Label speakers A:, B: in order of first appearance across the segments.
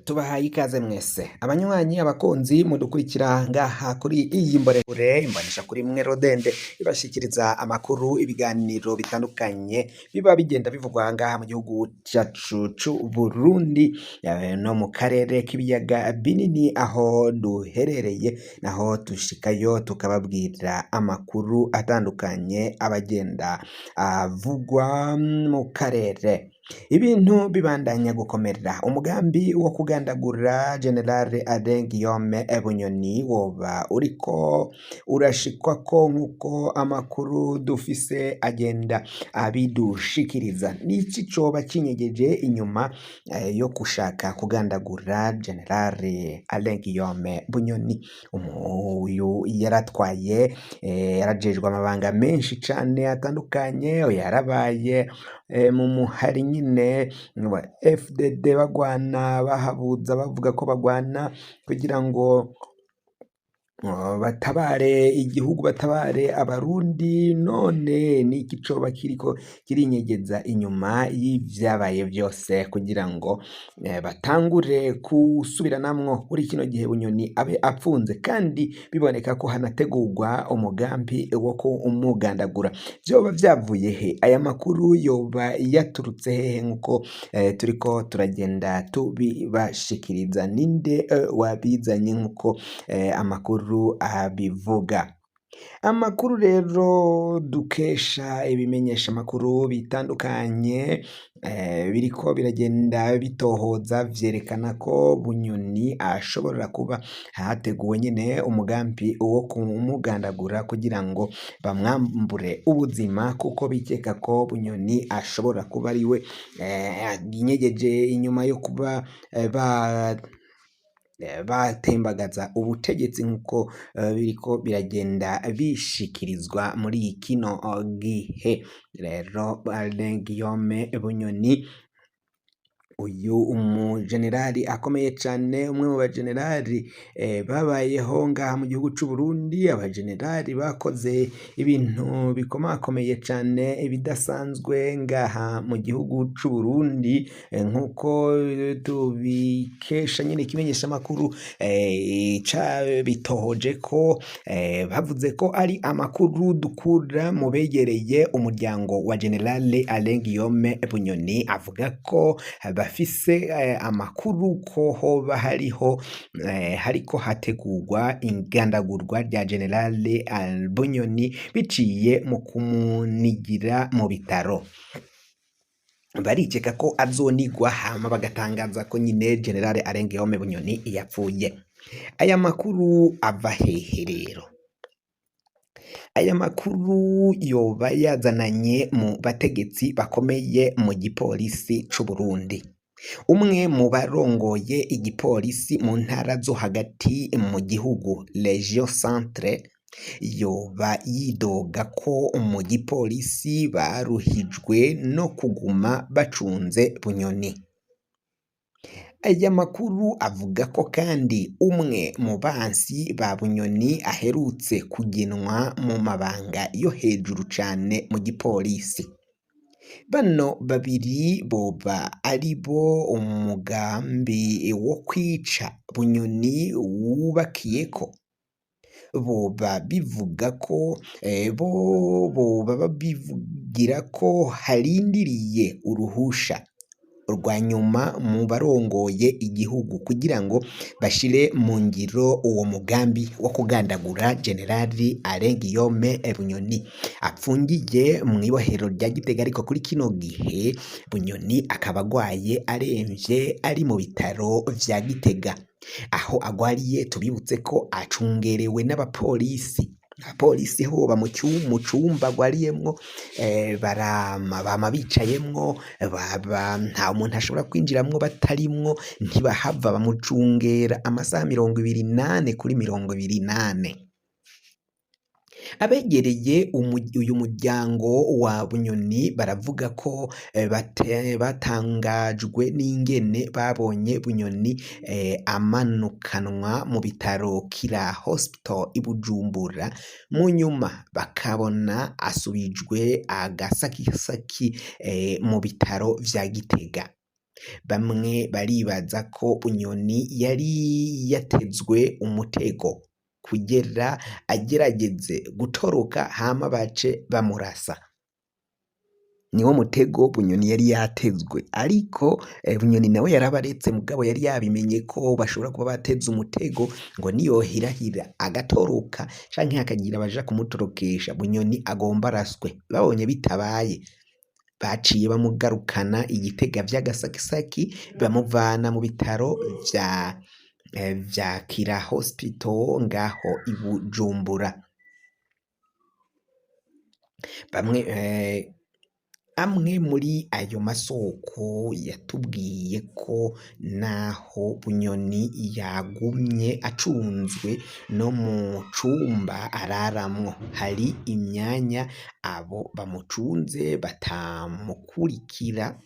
A: Tubahaye ikaze mwese abanywanyi abakunzi mudukurikira ngaha kuri iyi mborekure imbonesha kuri mwe rodende ibashikiriza amakuru ibiganiro bitandukanye biba bigenda bivugwa ngaha mu gihugu cyacu c'u Burundi no mu karere k'ibiyaga binini aho duherereye naho tushikayo tukababwira amakuru atandukanye abagenda avugwa mu karere. Ibintu bibandanya gukomerera umugambi wo kugandagura General Alain Guillaume Bunyoni woba uriko urashikwako nk'uko amakuru dufise agenda abidushikiriza. Niki coba kinyegeje inyuma yo gushaka kugandagura General Alain Guillaume Bunyoni? Uyu yaratwaye yarajejwe amabanga menshi cane atandukanye, yarabaye mu muhari nyine FDD bagwana bahabuza bavuga ko bagwana kugira ngo batabare igihugu batabare abarundi. None niki coba kiriko kirinyegeza inyuma y'ivyabaye vyose kugira ngo batangure kusubiranamwo muri kino gihe Bunyoni abe apfunze kandi biboneka ko hanategurwa umugambi wo kumugandagura? Vyoba vyavuye he? Aya makuru yoba yaturutse hehe nkuko turiko turagenda tubibashikiriza? Ninde wabizanye nkuko amakuru abivuga? Amakuru rero dukesha ibimenyesha amakuru bitandukanye biriko biragenda bitohoza vyerekana ko Bunyoni ashobora kuba hateguwe nyine umugambi wo kumugandagura kugira ngo bamwambure ubuzima, kuko bikeka ko Bunyoni ashobora kuba ariwe yinyegeje inyuma yo kuba batembagaza ubutegetsi nkuko biriko biragenda bishikirizwa muri kino gihe. Rero Alain Guillaume Bunyoni uyu umujenerali akomeye cane, umwe mu bajenerali babayeho ngaha mu gihugu c'u Burundi, abajenerali bakoze ibintu bikomakomeye cane ibidasanzwe ngaha mu gihugu c'u Burundi, nkuko tubikesha nyine ikimenyesha amakuru bitohoje ko bavuze ko ari amakuru dukura mu begereye umuryango wa General Alain Guillaume Bunyoni, avuga ko bafise amakuru ko hoba hariko hategurwa ingandagurwa rya General Bunyoni biciye mu kumunigira mu bitaro. Barikeka ko azonigwa hama bagatangaza ko nyine General Alain Guillaume Bunyoni yapfuye. Aya makuru ava hehe rero? Aya makuru yoba yazananye mu bategetsi bakomeye mu gipolisi c'u Burundi. Umwe mu barongoye igipolisi mu ntara zo hagati mu gihugu Region Centre yoba yidoga ko mu gipolisi baruhijwe no kuguma bacunze Bunyoni. Aya makuru avuga ko kandi umwe mu bansi ba Bunyoni aherutse kugenwa mu mabanga yo hejuru cane mu gipolisi. Bano babiri boba ari bo umugambi wo kwica Bunyoni wubakiyeko. Boba bivuga ko boba babivugira ko harindiriye uruhusha rwa nyuma mu barongoye igihugu kugira ngo bashire mu ngiro uwo mugambi wo kugandagura General Alain Guillaume Bunyoni apfungiye mu ibohero rya Gitega. Ariko kuri kino gihe Bunyoni akaba agwaye aremvye ari mu bitaro vya Gitega, aho agwariye tubibutse ko acungerewe n'abapolisi. Abapolisi ho mu cumba agwariyemwo bama bicayemwo, nta muntu ashobora kwinjiramwo batarimwo, ntibahava bamucungera amasaha 24 kuri 24. Abegereye uyu muryango wa Bunyoni baravuga ko batangajwe n'ingene babonye Bunyoni amanukanwa mu bitaro Kira Hospital i Bujumbura, mu nyuma bakabona asubijwe agasakisaki mu bitaro vya Gitega. bamwe baribaza ko Bunyoni yari yatezwe umutego kugira agerageze gutoroka hama bace bamurasa. Niwo mutego Bunyoni yari yatezwe, ariko Bunyoni nawe yarabaretse mugabo yari yabimenye ko bashobora kuba bateze umutego, ngo niyohirahira agatoroka canke hakagira abaja kumutorokesha Bunyoni agomba araswe. Babonye bitabaye baciye bamugarukana i Gitega vy'agasakisaki, bamuvana mu bitaro vya Kira Hospital ngaho i Bujumbura. Amwe muri ayo masoko yatubwiye ko naho Bunyoni yagumye acunzwe no mu cumba araramwo hari imyanya abo bamucunze batamukurikira,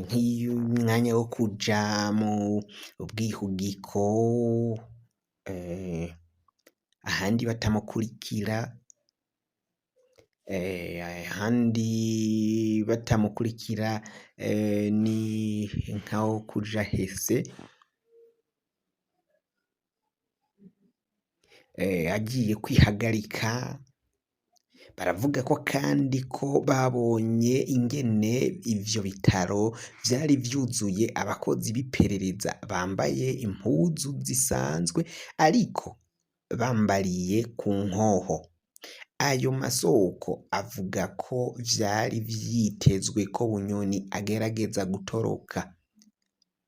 A: nk'umwanya wo kuja mu bwihugiko, ahandi batamukurikira, ahandi batamukurikira ni nkaho kuja hese, agiye kwihagarika. Baravuga ko kandi ko babonye ingene ivyo bitaro vyari vyuzuye abakozi b'iperereza bambaye impuzu zisanzwe ariko bambariye ku nkoho. Ayo masoko avuga ko vyari vyitezwe ko Bunyoni agerageza gutoroka,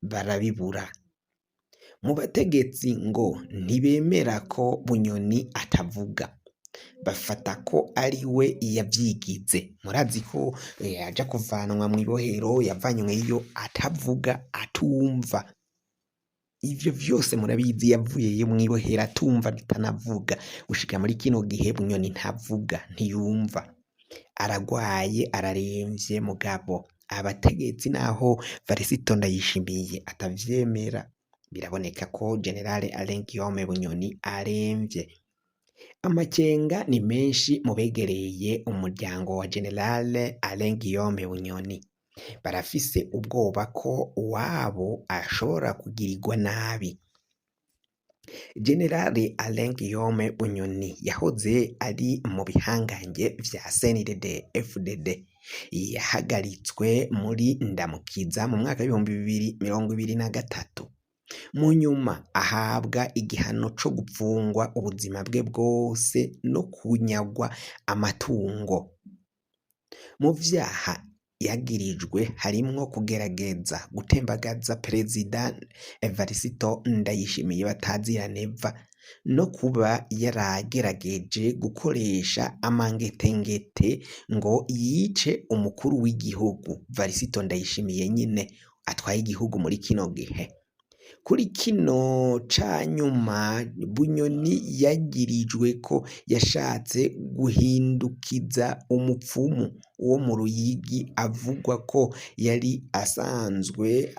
A: barabibura. Mu bategetsi ngo ntibemera ko Bunyoni atavuga, bafata ko ari we yavyigize. Murazi ko aja kuvanwa mw'ibohero yavanyweyo atavuga, atumva. Ivyo vyose murabizi, yavuyeyo mw'ibohero atumva, atanavuga. Gushika muri kino gihe Bunyoni ntavuga, ntiyumva, aragwaye, araremvye. Mugabo abategetsi naho Varisito Ndayishimiye atavyemera, biraboneka ko General Alain Guillaume Bunyoni aremvye. Amakenga ni menshi mu begereye umuryango wa General Alain Guillaume Bunyoni. Barafise ubwoba ko uwabo ashobora kugirirwa nabi. General Alain Guillaume Bunyoni yahoze ari mu bihangange vya CNDD-FDD, yahagaritswe muri Ndamukiza mu mwaka w'2023. Mu nyuma ahabwa igihano co gupfungwa ubuzima bwe bwose no kunyagwa amatungo. Mu vyaha yagirijwe harimwo kugerageza gutembagaza Perezida Evariste Ndayishimiye batazira neva, no kuba yaragerageje gukoresha amangetengete ngo yice umukuru w'igihugu Varisito Ndayishimiye nyine atwaye igihugu muri kino gihe. Kuri kino ca nyuma Bunyoni yagirijwe ko yashatse guhindukiza umupfumu wo mu Ruyigi avugwa ko yari asanzwe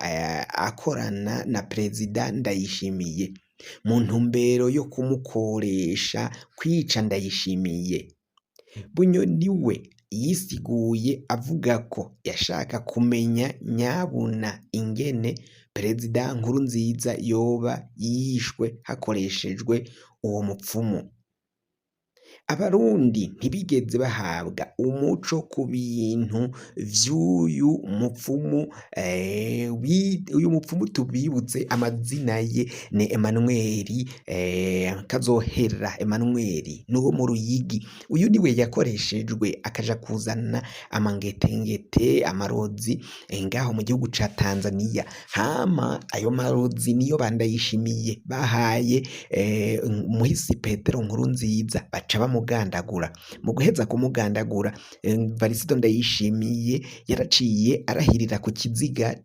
A: akorana na Perezida Ndayishimiye mu ntumbero yo kumukoresha kwica Ndayishimiye. Bunyoni we yisiguye avuga ko yashaka kumenya nyabuna ingene Perezida Nkurunziza yoba yishwe hakoreshejwe uwo mupfumu. Abarundi ntibigeze bahabwa umuco ku bintu vy'uyu mupfumu. Uyu mupfumu tubibutse amazina ye ni Emmanuel Kazohera Emmanuel, nuwo mu Ruyigi. Uyu niwe yakoreshejwe akaja kuzana amangetengete, amarozi ngaho mu gihugu ca Tanzania. Hama ayo marozi niyo Ndayishimiye bahaye muhisi Petero Nkurunziza, baca bamugandagura. Mu guheza kumugandagura, Varisito Ndayishimiye yaraciye arahirira ku kiziga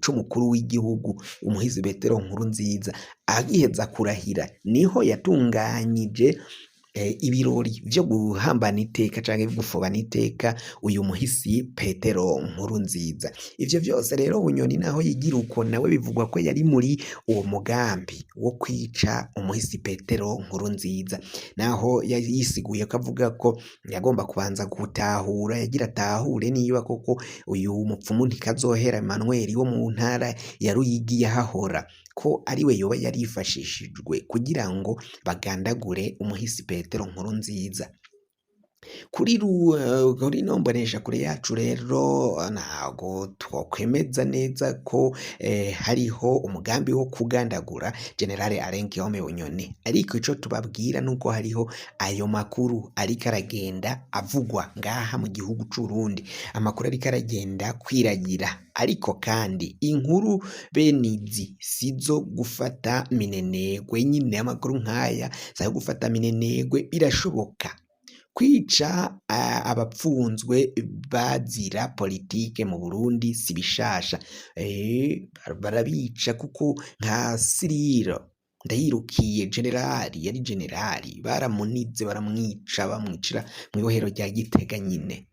A: c'umukuru w'igihugu umuhisi Petero Nkurunziza. Agiheza kurahira niho yatunganyije ibirori vyo guhambana iteka canke gufobana iteka uyu muhisi Petero Nkurunziza. Ivyo vyose rero Bunyoni naho yigira uko nawe bivugwa ko yari muri uwo mugambi wo kwica umuhisi Petero Nkurunziza, naho yisiguye ko avuga ko yagomba kubanza gutahura, yagira atahure niba koko uyu mupfumu Ntikazohera Emmanuel wo mu ntara ya Ruyigi yahahora ko ariwe yoba yarifashishijwe kugira ngo bagandagure umuhisi Petero Nkurunziza. Kuri no mboneshakure yacu rero ntago twokwemeza neza ko hariho umugambi wo kugandagura General Alengeome Bunyoni, ariko ico tubabwira nuko hariho ayo makuru ariko aragenda avugwa ngaha mu gihugu c'Uburundi, amakuru ariko aragenda kwiragira, ariko kandi inkuru benizi sizo gufata minenegwe nyine. Amakuru nkaya zayo gufata minenegwe, birashoboka kwica abapfunzwe bazira politike mu Burundi si bishasha, barabica kuko nka Siriro Ndayirukiye generali, yari generali, baramunize baramwica, bamwicira mu ibohero rya Gitega nyine.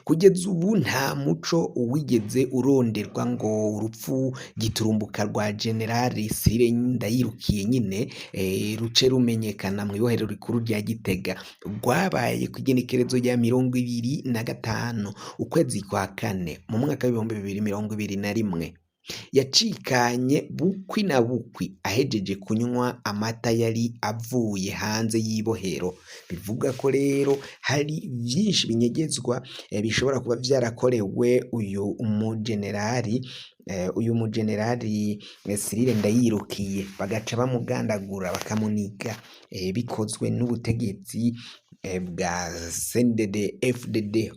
A: Kugeza ubu nta muco wigeze uronderwa ngo urupfu giturumbuka rwa generali Sirire Ndayirukiye nyine ruce rumenyekana mu ibohero rikuru rya Gitega. Rwabaye ku igenekerezo rya 25 ukwezi kwa kane mu mwaka w'ibihumbi 2021. Yacikanye bukwi na bukwi ahejeje kunywa amata yari avuye hanze y'ibohero. Bivuga ko rero hari byinshi binyegezwa bishobora kuba byarakorewe uyu mugenerali Sirire Ndayirukiye, bagaca bamugandagura bakamuniga, bikozwe n'ubutegetsi bwa CNDD FDD,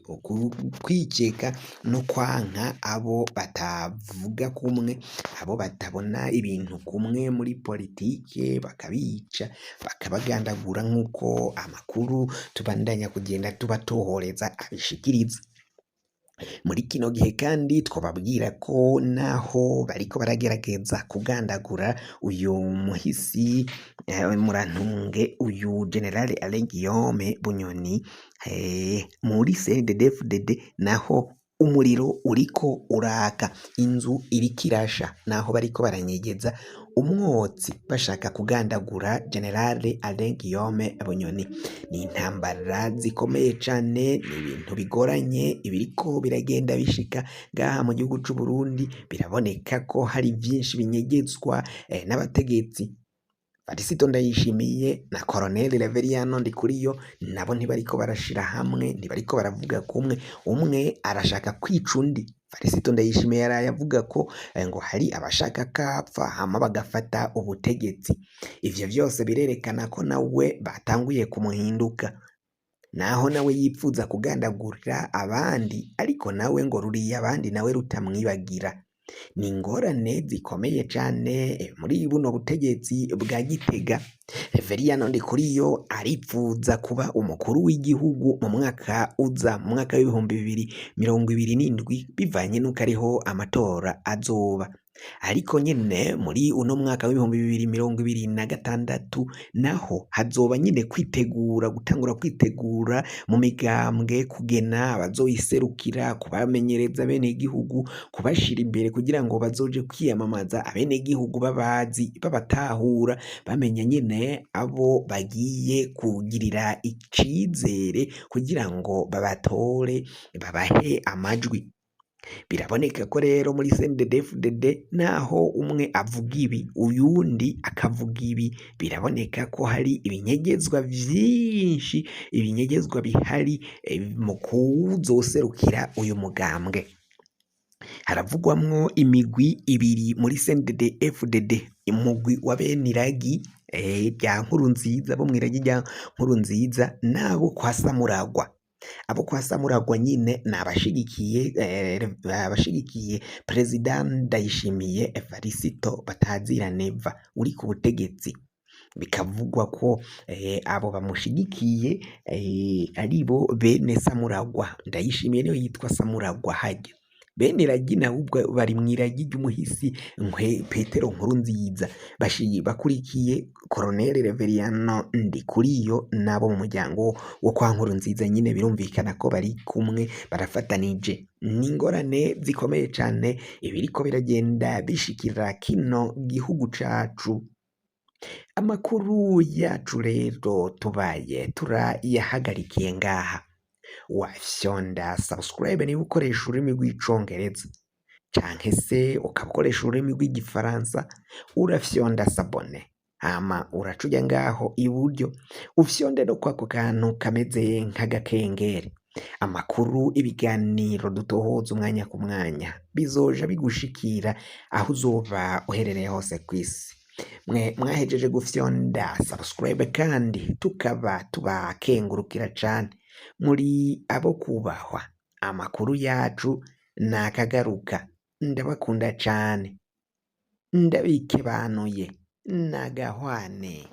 A: kwikeka no kwanka abo batavuga kumwe, abo batabona ibintu kumwe muri politike, bakabica bakabagandagura nk'uko amakuru tubandanya kugenda tubatohoreza abishikiriza. Muri kino gihe kandi twababwira ko naho bariko baragerageza kugandagura uyu muhisi murantunge, uyu General Alengeome Bunyoni, muri CNDD-FDD naho umuriro uriko uraka, inzu iriko irasha, naho bariko baranyegeza umwotsi bashaka kugandagura General Alengeome Bunyoni. Ni intambara zikomeye cane, ni ibintu bigoranye ibiriko biragenda bishika ngaha mu gihugu c'u Burundi. Biraboneka ko hari byinshi binyegezwa n'abategetsi. Varisito Ndayishimiye na Colonel Reveriyano Ndikuriyo nabo ntibariko barashira hamwe, ntibariko baravuga kumwe, umwe arashaka kwica undi. Varisito Ndayishimiye yaraye avuga ko ngo hari abashaka kapfa hama bagafata ubutegetsi. Ivyo vyose birerekana ko nawe batanguye kumuhinduka, naho nawe yipfuza kugandagurira abandi, ariko nawe ngo ruriya abandi nawe rutamwibagira. Ni ingorane zikomeye cane muri buno butegetsi bwa Gitega. Reveriyano Ndikuriyo aripfuza kuba umukuru w'igihugu mu mwaka uza, mu mwaka w'ibihumbi 2027, bivanye nuko ariho amatora azoba. Ariko nyine muri uno mwaka w'ibihumbi 2026 naho hazoba nyine gutangura kwitegura mu migambwe, kugena abazoyiserukira, kubamenyereza bene gihugu, kubashira imbere kugira ngo bazoje kwiyamamaza, abene gihugu babazi, babatahura, bamenya nyine abo bagiye kugirira icizere kugira ngo babatore, babahe amajwi. Biraboneka ko rero muri CNDD-FDD naho umwe avuga ibi uyundi akavuga ibi, biraboneka ko hari ibinyegezwa vyinshi, ibinyegezwa bihari mu kuzoserukira uyu mugambwe. Haravugwamwo imigwi ibiri muri CNDD-FDD, umugwi wa Beniragi rya Nkurunziza, bo mwiragi rya Nkurunziza, nabo kwa Samuragwa. Abo kwa Samuragwa nyine abashigikiye President Ndayishimiye Varisito Batazira Neva uri ku butegetsi. Bikavugwa ko abo bamushigikiye aribo bene Samuragwa. Ndayishimiye niyo yitwa Samuragwa hajya. bene iragi ahubwo bari mw'iragi ry'umuhisi Petero Nkurunziza bakurikiye Colonel Reveriyano Ndikuriyo n'abo mu muryango wo kwa Nkurunziza nyine birumvikana ko bari kumwe barafatanije n'ingorane zikomeye cane ibiriko biragenda bishikira kino gihugu cacu. Amakuru yacu rero tubaye turayahagarikiye ngaha. Wafyonda subscribe niba ukoresha ururimi rw'icongereza canke se ukaba ukoresha ururimi rw'igifaransa, urafyonda sabone hama uraca uja ngaho iburyo ufyonde no kwako kantu kameze nk'agakengeri. Amakuru, ibiganiro dutohoza umwanya ku mwanya bizoja bigushikira aho uzoba uherereye hose kw'isi. Mwe mwahejeje gufyonda subscribe kandi tukaba tubakengurukira cane, muri abo kubahwa. Amakuru yacu nakagaruka, ndabakunda cane, ndabikebanuye, nagahwane.